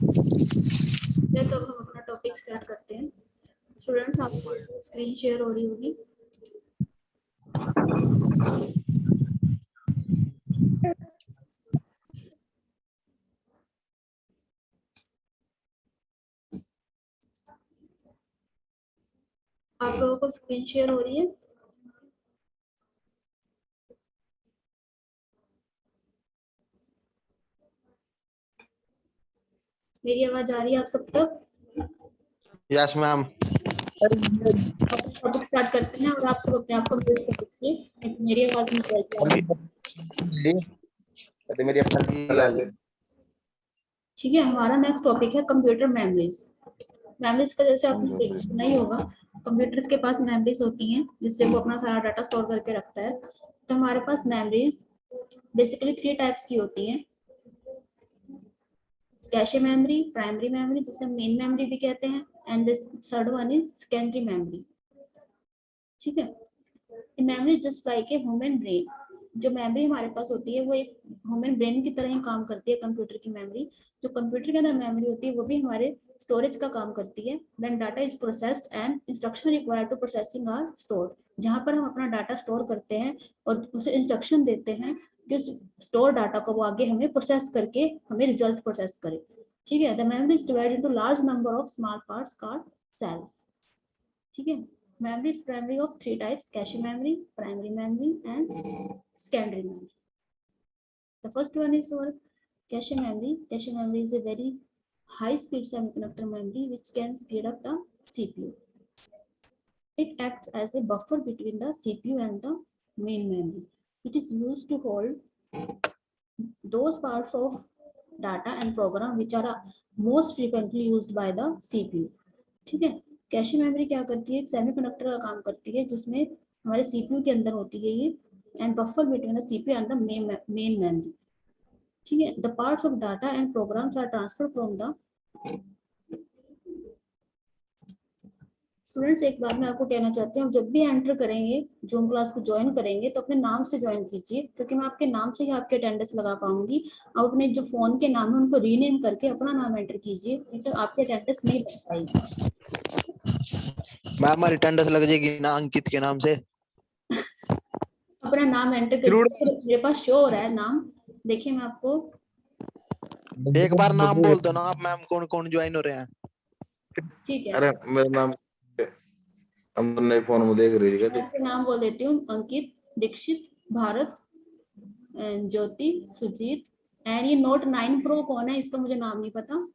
तो हम अपना टॉपिक स्टार्ट करते हैं। स्टूडेंट्स, आपको स्क्रीन शेयर हो रही होगी। आप लोगों को स्क्रीन शेयर हो रही है? मेरी आवाज आ रही है आप सब तक? Yes ma'am. टॉपिक स्टार्ट करते हैं और आप सब अपने आप को म्यूट कर दीजिए। मेरी आवाज नहीं जाएगी। ठीक है, हमारा नेक्स्ट टॉपिक है कंप्यूटर मेमोरीज। मेमोरीज का जैसे आपने सुना ही होगा, कंप्यूटर्स के पास मेमोरीज होती हैं जिससे वो अपना सारा डाटा स्टोर करके रखता है। तो हमारे पास मेमोरीज बेसिकली 3 टाइप्स की होती हैं। कैशे मेमोरी, प्राइमरी मेमोरी जिसे मेन मेमोरी भी कहते हैं, and the third one is secondary memory. ठीक है, memory just like a human brain. जो मेमोरी हमारे पास होती है वो एक ह्यूमन ब्रेन की तरह ही काम करती है। कंप्यूटर की मेमोरी, जो कंप्यूटर के अंदर मेमोरी होती है वो भी हमारे स्टोरेज का काम करती है। Then data is processed and instruction required to processing are stored. जहां पर हम अपना डाटा स्टोर करते हैं और उसे इंस्ट्रक्शन देते हैं कि उस स्टोर डाटा को वो आगे हमें प्रोसेस करके हमें रिजल्ट प्रोसेस करे। ठीक है, the memory is divided into large number of small parts called cells. ठीक है, memory is primary of 3 types: cache memory, primary memory and secondary memory. The first one is our cache memory. Cache memory is a very high speed semiconductor memory which can speed up the CPU. It acts as a buffer between the CPU and the main memory. It is used to hold those parts of data and program which are most frequently used by the CPU. ठीक है, cache memory क्या करती है? एक semiconductor का काम करती है जिसमें हमारे सीपीयू के अंदर होती है ये, and buffer between the CPU and the main memory. ठीक है, the parts of data and programs are transfer from the students. एक बात मैं आपको कहना चाहती हूँ, जब भी एंटर करेंगे, जूम क्लास को ज्वाइन करेंगे तो अपने नाम से ज्वाइन कीजिए, क्योंकि मैं आपके नाम से ही आपके अटेंडेंस लगा पाऊंगी। आप अपने जो फोन के नाम है उनको रीनेम करके अपना नाम एंटर कीजिए, नहीं तो आपके अटेंडेंस नहीं लग पाएगी। मैम हमारी अटेंडेंस लग जाएगी ना अंकित के नाम से। अपना नाम एंटर करिए, मेरे पास शो हो रहा है नाम, देखिए मैं आपको एक बार नाम बोल दो ना आप मैम, कौन कौन ज्वाइन हो रहे हैं। ठीक है। अरे मेरा नाम अंदर नए फोन में देख रही है। मैं नाम बोल देती हूँ: अंकित, दीक्षित, भारत, ज्योति, सुजीत। एंड ये नोट 9 प्रो कौन है? इसका मुझे नाम नहीं पता।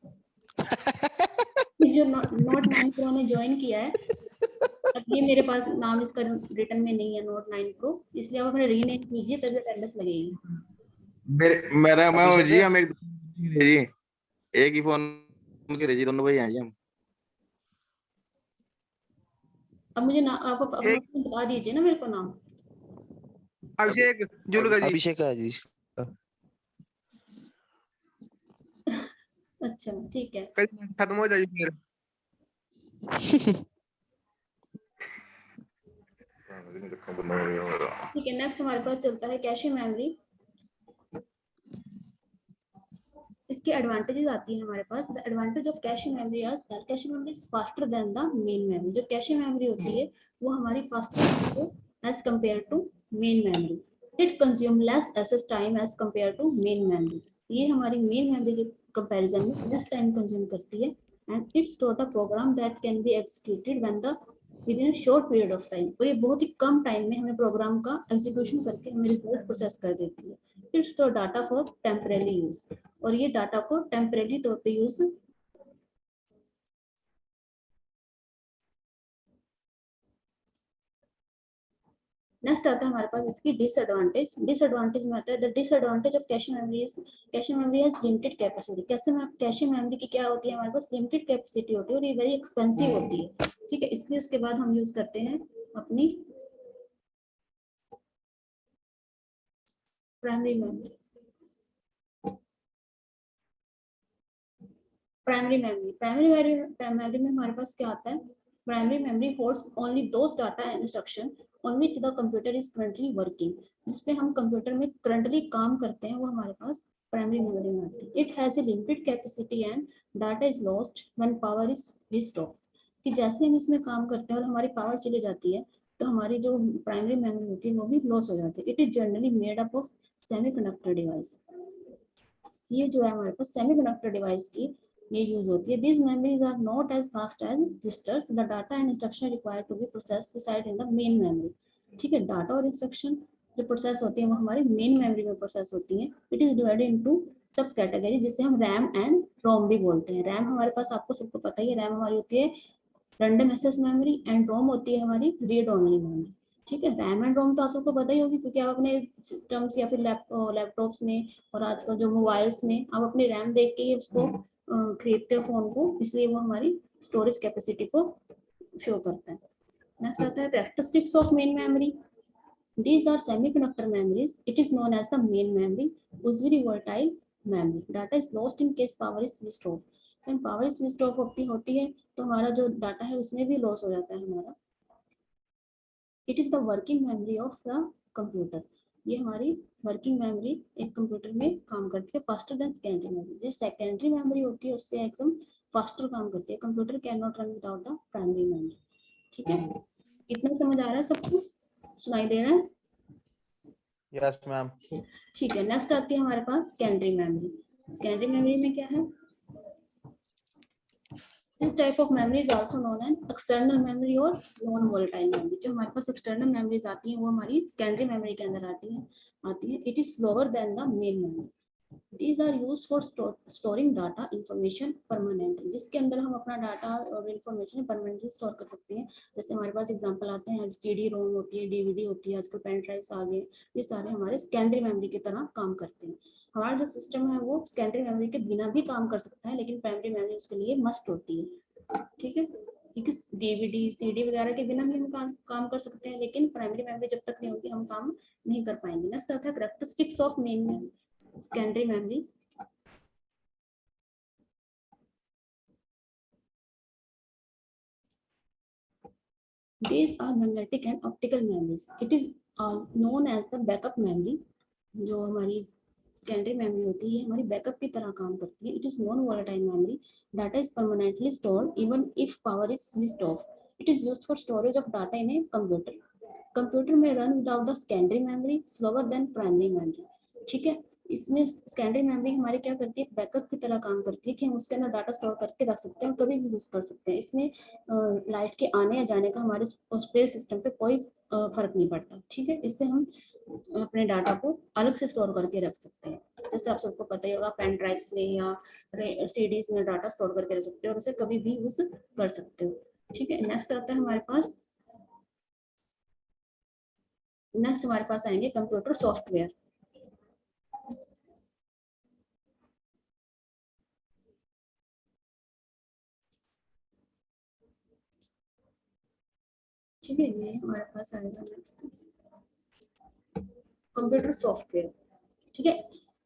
जो नोट 9 प्रो ने ज्वाइन किया है, अब ये मेरे पास नाम इसका रिटर्न में नहीं है, नोट 9 प्रो, इसलिए आप अपने रीनेम कीजिए तभी अटेंडेंस लगेगी। मेरा मैं जी, हम एक ही फोन के रही, दोनों भाई हैं जी हम। अब मुझे ना आप अपना बता दीजिए ना मेरे को नाम। अभिषेक जुलगा जी। अभिषेक है जी। अच्छा ठीक है, खत्म हो जाएगी फिर। ठीक है। नेक्स्ट हमारे पास चलता है कैशे मेमोरी। इसके एडवांटेजेस आती है हमारे पास। The advantage of cache memory is that cache memory is faster than the main memory. जो कैशे मेमोरी होती है वो हमारी faster as compare to main memory. It consume less access time as compare to main memory. ये हमारी main memory के comparison में less time consume करती है, and it store the program that can be executed when the within short period of time. और ये बहुत ही कम time में हमें प्रोग्राम का एग्जीक्यूशन करके हमें रिजल्ट प्रोसेस कर देती है। It store data for temporary use, और ये डाटा को टेम्परेरी तौर पे यूज नेक्स्ट आता है हमारे पास इसकी डिसएडवांटेज। डिसएडवांटेज में आता है the disadvantage of cache memory is cache memory has limited capacity. Cache memory की क्या होती है? हमारे पास लिमिटेड कैपेसिटी होती है और ये वेरी एक्सपेंसिव होती है। ठीक है, इसलिए उसके बाद हम यूज करते हैं अपनी प्राइमरी मेमोरी। प्राइमरी मेमोरी में हमारे पास क्या आता है? Primary memory holds only those data and instruction on which the computer is currently working. जिसपे हम कंप्यूटर में करंटली काम करते हैं वो हमारे पास प्राइमरी मेमोरी में आती है। It has a limited capacity and data is lost when power is switched off. कि जैसे हम इसमें काम करते हैं और हमारी पावर चली जाती है तो हमारी जो प्राइमरी मेमोरी होती है वो भी लॉस हो जाती है। It is generally made up of semiconductor device. ये जो है हमारे पास सेमीकंडक्टर डिवाइस की ये यूज होती है। These memories are not as fast as registers. The data and instruction required to be processed reside in the main memory. ठीक है, डाटा और इंस्ट्रक्शन जो प्रोसेस होती है वो हमारी मेन मेमोरी में प्रोसेस होती है। इट इज डिवाइडेड इनटू सब कैटेगरी जिसे हम रैम एंड रोम भी बोलते हैं। रैम हमारे पास आपको सबको पता ही है, रैम हमारी होती है रैंडम एक्सेस मेमोरी एंड रोम होती है हमारी रीड ओनली मेमोरी। ठीक है, रैम एंड रोम तो आप सबको पता ही होगी क्योंकि आप अपने सिस्टम्स या फिर लैपटॉप्स में और आजकल जो मोबाइल्स में आप अपनी रैम देख के ही उसको खरीदते हो फोन को, इसलिए वो हमारी स्टोरेज कैपेसिटी को शो करता है। नेक्स्ट आता है characteristics of main memory. These are semiconductor memories. It is known as the main memory. Usually volatile memory. Data is lost in case power is switched off. When power is switched off होती है तो हमारा जो data है उसमें भी loss हो जाता है हमारा। It is the working memory of the computer. ये हमारी वर्किंग मेमोरी एक कंप्यूटर में काम करती है फास्टर देन सेकेंडरी मेमोरी। जो सेकेंडरी मेमोरी होती है उससे एकदम फास्टर काम करती है। Computer can not run without the primary memory. ठीक है, इतना समझ आ रहा है सबको? सुनाई दे रहा है? Yes ma'am. ठीक है, नेक्स्ट आती है हमारे पास सेकेंडरी मेमोरी। सेकेंडरी मेमोरी में क्या है? This type of memory is also known as external memory और नॉन वोलेटाइल मेमोरी। जो हमारे पास एक्सटर्नल मेमोरीज आती हैं वो हमारी सेकेंडरी मेमोरी के अंदर आती है। It is slower then the main memory. These are used for storing data information permanent, जिसके अंदर हम अपना डाटा और इंफॉर्मेशन परमानेंटली स्टोर कर सकते हैं। जैसे हमारे पास एग्जांपल आते हैं CD रोम होती है, DVD होती है, आजकल पेन ड्राइव्स आ गए, ये सारे हमारे सेकेंडरी मेमोरी की तरह काम करते हैं। हमारा जो सिस्टम है वो सेकेंडरी मेमोरी के बिना भी काम कर सकता है लेकिन प्राइमरी मेमोरी उसके लिए मस्ट होती है। ठीक है, क्योंकि DVD CD वगैरह के बिना भी हम काम कर सकते हैं लेकिन प्राइमरी मेमोरी जब तक नहीं होगी हम काम नहीं कर पाएंगे। नेक्स्ट आता है characteristics of main secondary memory. These are magnetic and optical memories. It is known as the backup memory. जो हमारी secondary memory होती है हमारी बैकअप की तरह काम करती है। It is non volatile memory. Data is permanently stored even if power is switched off. It is used for storage of data in a computer. Computer may run without the secondary memory, slower than primary memory. ठीक है, इसमें secondary memory हमारी क्या करती है, backup की तरह काम करती है कि हम उसके अंदर डाटा स्टोर करके रख सकते हैं, कभी भी यूज कर सकते हैं। इसमें लाइट के आने या जाने का हमारे सॉफ्टवेयर सिस्टम पे कोई फर्क नहीं पड़ता। ठीक है, इससे हम अपने डाटा को अलग से स्टोर करके रख सकते हैं। जैसे आप सबको पता ही होगा पेन ड्राइव्स में या CDs में डाटा स्टोर करके रख सकते हो और उसे कभी भी यूज कर सकते हो। ठीक है, नेक्स्ट आता है हमारे पास, नेक्स्ट हमारे पास आएंगे कंप्यूटर सॉफ्टवेयर। ठीक है, ये हमारे पास आएगा नेक्स्ट कंप्यूटर सॉफ्टवेयर। ठीक है,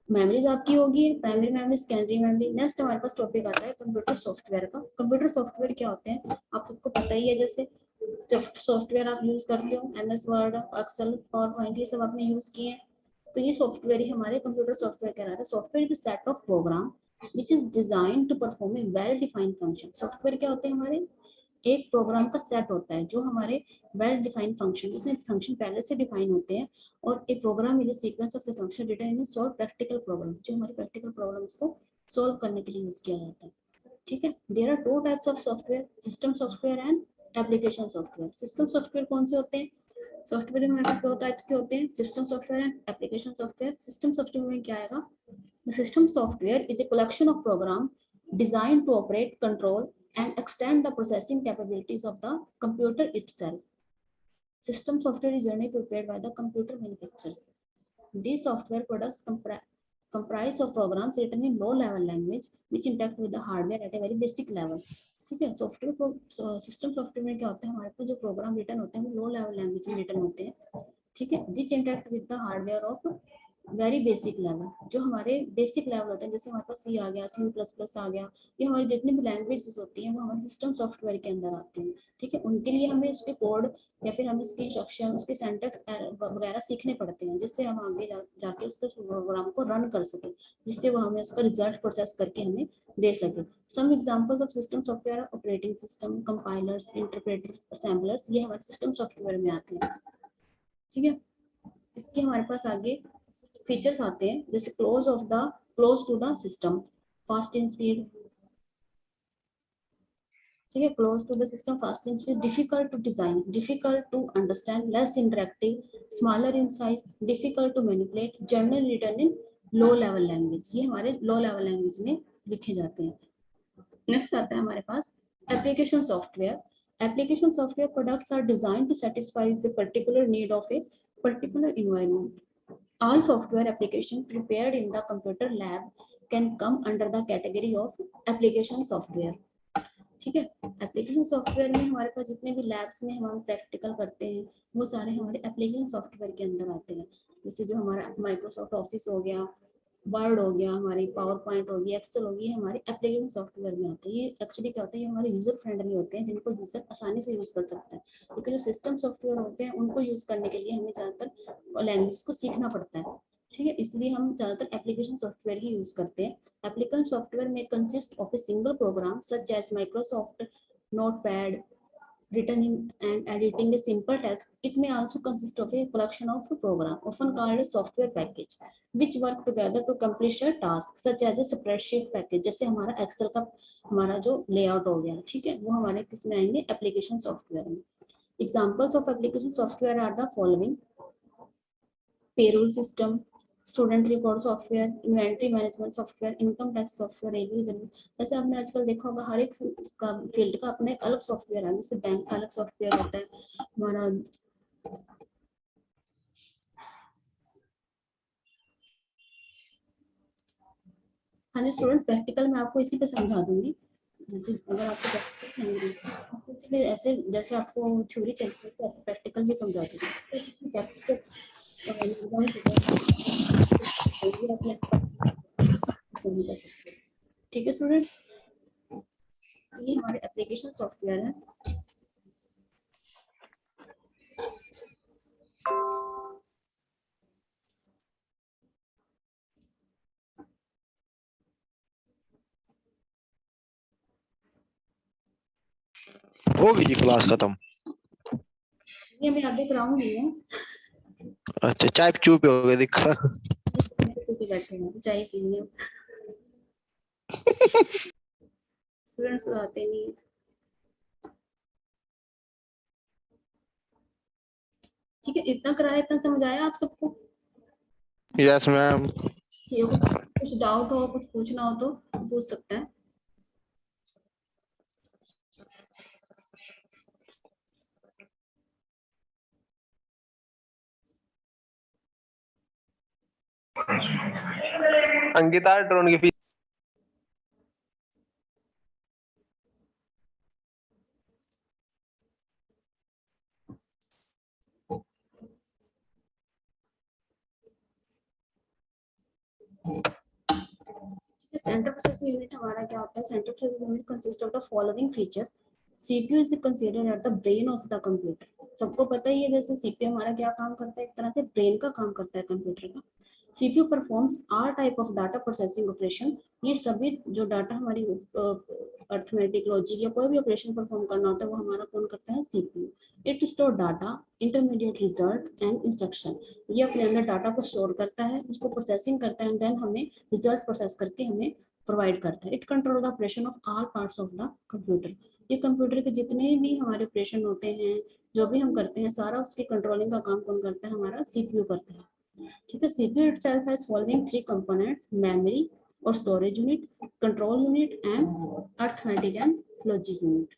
मेमोरीज आपकी होगी primary memory, secondary memory. Next हमारे पास टॉपिक आता है कंप्यूटर सॉफ्टवेयर का। कंप्यूटर सॉफ्टवेयर क्या होते हैं आप सबको पता ही है। जैसे सॉफ्टवेयर आप यूज करते हो MS वर्ड, एक्सेल, पावरपॉइंट, ये सब आपने यूज किए हैं तो ये सॉफ्टवेयर ही हमारे कंप्यूटर सॉफ्टवेयर कहलाता है। Software is a set of program which is designed to perform a well defined function. Software क्या होते हैं हमारे, एक प्रोग्राम का सेट होता है जो हमारे वेल डिफाइंड फंक्शन, जिसमें फंक्शन पहले से डिफाइन होते हैं और एक program is a sequence of function written in solve practical problem, जो हमारे प्रैक्टिकल प्रॉब्लम्स को सॉल्व करने के लिए यूज किया जाता है। ठीक है, there are two types of software, system software and application software. System software कौन से होते हैं, सॉफ्टवेयर में हमारे पास दो टाइप्स के होते हैं, system software and application software. System software में क्या आएगा, the system software is a collection of program designed to operate, control and extend the processing capabilities of the computer itself. System software is generally prepared by the computer manufacturers. These software products comprise of programs written in low-level language which interact with the hardware at a very basic level. ठीक है, software system software में क्या होता है हमारे पास जो programme return होते हैं वो लो लेवल लैंग्वेज में रिटर्न होते हैं। ठीक है, which interact with the hardware of very basic level, जो हमारे बेसिक लेवल होते हैं, जैसे हमारे पास सी आ गया, C++ आ गया, ये हमारी जितनी भी लैंग्वेजेस होती हैं वो हमारे सिस्टम सॉफ्टवेयर के अंदर आती हैं। ठीक है, उनके लिए हमें उसके कोड या फिर हमें उसकी इंस्ट्रक्शन, उसके सिंटैक्स वगैरह सीखने पड़ते हैं, जिससे हम आगे जाके उसके प्रोग्राम को रन कर सकें, जिससे वो हमें उसका रिजल्ट प्रोसेस करके हमें दे सके। Some examples of system software: operating system, compilers, interpreters, assemblers, ये हमारे सिस्टम सॉफ्टवेयर में आते हैं। ठीक है, इसके हमारे पास आगे फीचर्स आते हैं, जैसे close to the system, fast in speed. ठीक है, close to the system, fast in speed, difficult to design, difficult to understand, less interactive, smaller in size, difficult to manipulate, general written in low level language. ये हमारे लो level language में लिखे जाते हैं। Next आता है हमारे पास application software. Application software products are design to satisfy the particular need of a particular environment. All software application prepared in the computer lab can come under the category of application software. ठीक है, application software में हमारे पास जितने भी labs में हम practical करते हैं वो सारे हमारे एप्लीकेशन सॉफ्टवेयर के अंदर आते हैं। जैसे जो हमारा माइक्रोसॉफ्ट ऑफिस हो गया, वर्ड हो गया, हमारी पावर पॉइंट होगी, एक्सेल होगी, हमारे एप्लीकेशन सॉफ्टवेयर में आते हैं। ये एक्चुअली क्या होता है, ये हमारे यूजर फ्रेंडली होते हैं, जिनको यूजर आसानी से यूज कर सकता है। लेकिन जो सिस्टम सॉफ्टवेयर होते हैं उनको यूज करने के लिए हमें ज्यादातर लैंग्वेज को सीखना पड़ता है। ठीक है, इसलिए हम ज्यादातर एप्लीकेशन सॉफ्टवेयर ही यूज करते हैं। एप्लीकेशन सॉफ्टवेयर में consist of a single program such as Microsoft Notepad, written in and editing a simple text. It may also consist of a collection of program, often called a software package, which work together to accomplish a task, such as a spreadsheet package. जैसे हमारा Excel का हमारा जो layout हो गया, ठीक है, वो हमारे किस में आएंगे, एप्लीकेशन सॉफ्टवेयर में। Examples of application software are the following: payroll system, student report software, inventory management software, income tax software, railway. जैसे आपने आजकल देखा होगा हर एक का फील्ड का अपने अलग सॉफ्टवेयर है, जैसे बैंक का अलग सॉफ्टवेयर होता है हमारा। हाँ जी स्टूडेंट, प्रैक्टिकल मैं आपको इसी पे समझा दूंगी। जैसे अगर आपको ऐसे जैसे आपको थ्योरी चाहिए तो आपको प्रैक्टिकल भी समझा दूंगी। ठीक है स्टूडेंट, ये हमारे एप्लीकेशन सॉफ्टवेयर है। होगी जी क्लास खत्म। ये मैं आगे कराऊंगी है। अच्छा चाय चूप हो गए दिखा। बैठे हैं चाय पीनी है। स्टूडेंट्स आते नहीं। ठीक है, इतना कराया, इतना समझ आया आप सबको? Yes ma'am. कुछ डाउट हो, कुछ पूछना हो तो पूछ सकते हैं। अंकिता ड्रोन की फीस सेंट्रल प्रोसेसिंग यूनिट हमारा क्या होता है? Central processing unit consist of the following feature. CPU is considered at the brain of the computer. सबको पता ही है, जैसे सीपीयू हमारा क्या काम करता है, एक तरह से ब्रेन का काम करता है कंप्यूटर का। CPU performs all type of data processing operation. ये सभी जो डाटा हमारी अर्थमेटिक, लॉजिक या कोई भी ऑपरेशन परफॉर्म करना होता है वो हमारा कौन करता है? CPU. It store data, intermediate result and instruction. ये अपने अंदर डाटा को स्टोर करता है, उसको प्रोसेसिंग करता है, एंड देन हमें रिजल्ट प्रोसेस करके हमें प्रोवाइड करता है। It control the operation of all parts of the computer. ये कंप्यूटर के जितने भी हमारे ऑपरेशन होते हैं, जो भी हम करते हैं, सारा उसकी कंट्रोलिंग का काम कौन करता है? हमारा सीपीयू करता है। ठीक है, CPU itself has following three components: memory और storage unit, control unit and arithmetic and logic unit.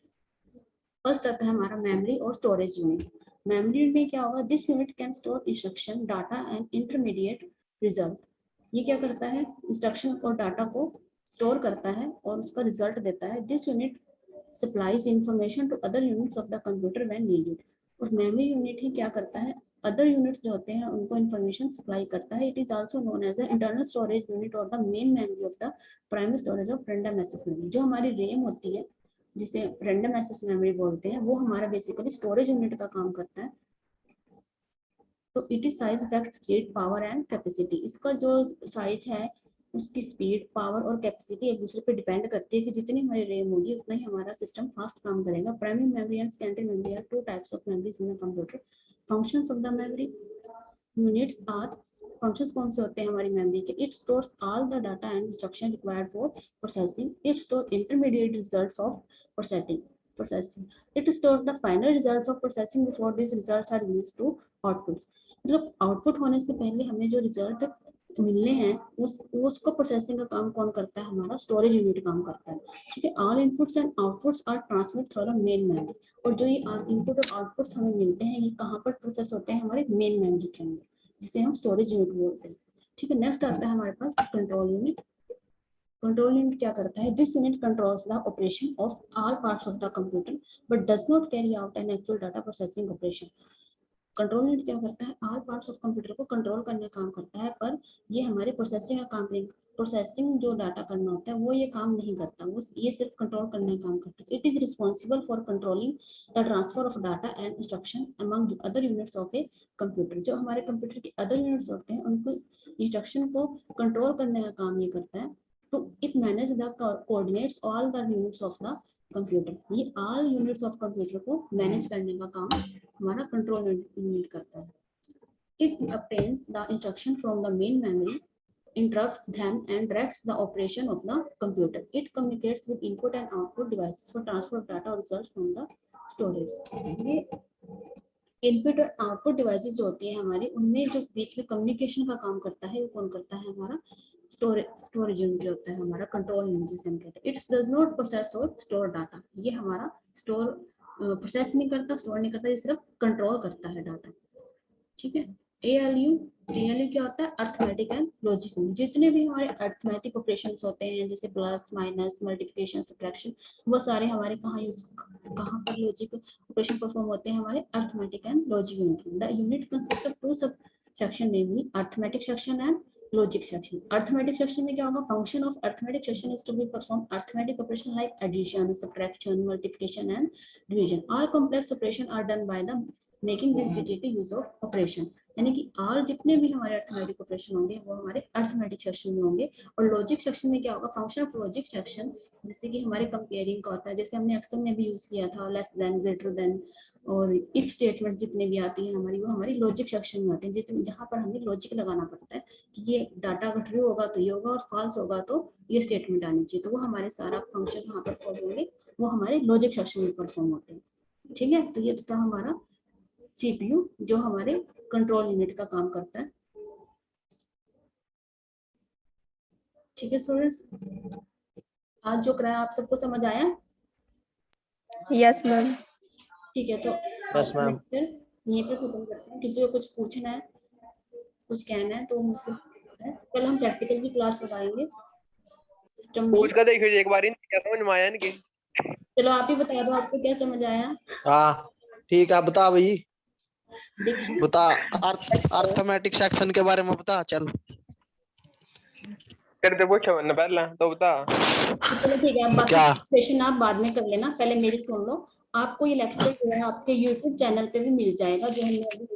First आता है हमारा मेमोरी और स्टोरेज यूनिट। मेमोरी में क्या होगा? This unit can store instruction, data and intermediate result. ये क्या करता है? इंस्ट्रक्शन और डाटा को स्टोर करता है और उसका रिजल्ट देता है। This unit supplies information to other units of the computer when needed. और मेमोरी यूनिट ही क्या करता है? अदर यूनिट्स जो होते हैं उनको इंफॉर्मेशन सप्लाई करता है। It is also known as the internal storage unit और the main memory of the primary storage of random access memory. जो हमारी रैम होती है जिसे रैंडम एक्सेस मेमोरी बोलते हैं, वो हमारा बेसिकली स्टोरेज यूनिट का काम करता है। तो it is size effect speed power and capacity. इसका जो साइज है उसकी स्पीड पावर और कैपेसिटी एक दूसरे पे डिपेंड करती है कि जितनी हमारी रैम होगी उतना ही हमारा सिस्टम फास्ट काम करेगा। Primary memory and secondary memory are two types of memories in a computer. Functions of the memory units are, functions कौन से होते हैं हमारी मेमोरी के? It stores all the data and instruction required for processing. It store intermediate results of processing. It store the final results of processing before this results are used to output. मतलब output होने से पहले हमें जो result मिलने हैं उसको processing का काम कौन करता है? हमारा स्टोरेज यूनिट काम करता है। ठीक है, all inputs and outputs are transmit through the main memory. और जो ये इनपुट और आउटपुट्स हमें मिलते हैं ये कहाँ पर प्रोसेस होते हैं? हमारे मेन मेमोरी के अंदर, जिसे हम स्टोरेज यूनिट बोलते हैं। ठीक है, नेक्स्ट आता है हमारे पास कंट्रोल यूनिट। कंट्रोल यूनिट क्या करता है? This unit controls the operation of all parts of the computer but does not carry out an actual data processing operation. Control unit क्या करता है? ऑल पार्ट्स ऑफ कंप्यूटर को control करने का काम करता है, पर ये हमारे प्रोसेसिंग का काम नहीं, प्रोसेसिंग जो डाटा करना होता है वो ये काम नहीं करता, वो ये सिर्फ कंट्रोल करने का काम करता है। It is responsible for controlling the transfer of data and instruction among other units of a computer. जो हमारे कंप्यूटर के अदर यूनिट्स होते हैं उनको इंस्ट्रक्शन को कंट्रोल करने का काम ये करता है। तो it manage the coordinates all the units of the computer. ये ऑल यूनिट्स ऑफ कंप्यूटर को मैनेज करने का काम हमारा कंट्रोल यूनिट करता है। It obtains the instruction from the main memory, interrupts them and directs the operation of the computer. It communicates with input and output devices for transfer of data or results from the storage. ये input और output devices जो होती हैं हमारी, उनमें जो बीच में communication का काम करता है वो कौन करता है? हमारा स्टोरेज यूनिट जो होता है, हमारा कंट्रोल यूनिट जिसे हम कहते हैं। इट्स डज नॉट प्रोसेस और स्टोर डाटा। ये हमारा स्टोर प्रोसेस नहीं करता, स्टोर नहीं करता, ये सिर्फ कंट्रोल करता है डाटा। ठीक है, ALU क्या होता है? Arithmetic and logic unit. जितने भी हमारे अर्थमेटिक ऑपरेशंस होते हैं जैसे प्लस माइनस मल्टीप्लिकेशन सब्ट्रैक्शन, वो सारे हमारे कहाँ पर लॉजिक ऑपरेशन परफॉर्म होते हैं? हमारे arithmetic and logic unit. The unit consist of two sub section, namely arithmetic section and logic section. Arithmetic section में क्या होगा? Function of arithmetic section is to be perform arithmetic operation like addition, subtraction, multiplication and division. All complex operation are done by the making this repetitive use of operation. यानी कि और जितने भी हमारे arithmetic operation होंगे वो हमारे arithmetic section में होंगे। और लॉजिक सेक्शन में क्या होगा? फंक्शन ऑफ लॉजिक सेक्शन, जैसे कि हमारे कंपेयरिंग का होता है, जैसे हमने एक्सेल में भी यूज किया था, लेस देन, ग्रेटर देन और इफ स्टेटमेंट जितने भी आती हैं हमारी, वो हमारी लॉजिक सेक्शन में आते हैं, जितने जहाँ पर हमें लॉजिक लगाना पड़ता है कि ये डाटा अगर ट्रू होगा तो ये होगा और फॉल्स होगा तो ये स्टेटमेंट आनी चाहिए। तो वो हमारे सारा फंक्शन वहाँ पर फॉलो होंगे, वो हमारे लॉजिक सेक्शन में परफॉर्म होते हैं। ठीक है, तो ये तो था हमारा CPU जो हमारे कंट्रोल यूनिट का काम करता है। ठीक है स्टूडेंट्स, आज जो कराया आप सबको समझ आया? Yes ma'am. ठीक है, तो यस मैम। यहीं पे खत्म करते हैं। किसी को कुछ पूछना है, कुछ कहना है तो मुझसे कल हम प्रैक्टिकल की क्लास लगाएंगे सिस्टम में। पूछ कर देखिए एक बार, क्या समझ में आया इनके? चलो आप ही बता दो आपको क्या समझ आया। हाँ ठीक है, बता भाई, डिक्शनरी बता अर्थमेटिक सेक्शन के बारे में बता। चल करते पूछो मैंने पहला तो बता। चलो ठीक है, बाकी क्या? सेशन आप बाद में कर लेना, पहले मेरी सुन लो। आपको ये लेक्चर जो है आपके YouTube चैनल पे भी मिल जाएगा, जो हमने अभी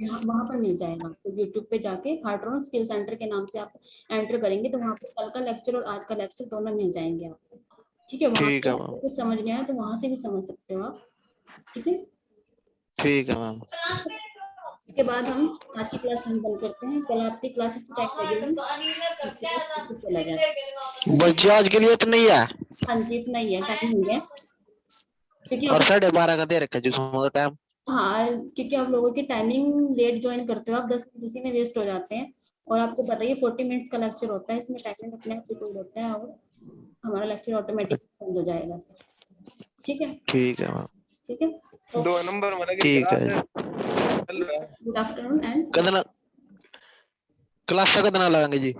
यहाँ पर वहाँ पर मिल जाएगा। तो YouTube पे जाके हार्ट्रॉन स्किल सेंटर के नाम से आप एंटर करेंगे तो वहाँ पे कल का लेक्चर और आज का लेक्चर दोनों मिल जाएंगे आपको। ठीक है, वहाँ पे आपको कुछ समझ नहीं आया तो वहाँ से भी समझ सकते हो आप। ठीक है, ठीक है मैम। इसके बाद हम आज की क्लास हम बंद करते हैं। कल आपकी क्लासेस स्टार्ट लगेगी, चला जाए। बच्चे आज के लिए तो नहीं है। हाँ जी, इतना ही है, टाइम नहीं है क्योंकि और 12:30 का दे रखा जिसमें टाइम। हाँ, क्योंकि आप लोगों की टाइमिंग लेट ज्वाइन करते हो आप, 10 मिनट उसी में वेस्ट हो जाते हैं। और आपको पता ही है 40 मिनट्स का लेक्चर होता है, इसमें टाइमिंग अपने आप डिपेंड होता है और हमारा लेक्चर ऑटोमेटिक बंद हो जाएगा। ठीक है, ठीक है मैम। ठीक है, 2 नंबर वाला ठीक है। गुड आफ्टरनून एंड कितना क्लास का कितना लगाएंगे जी?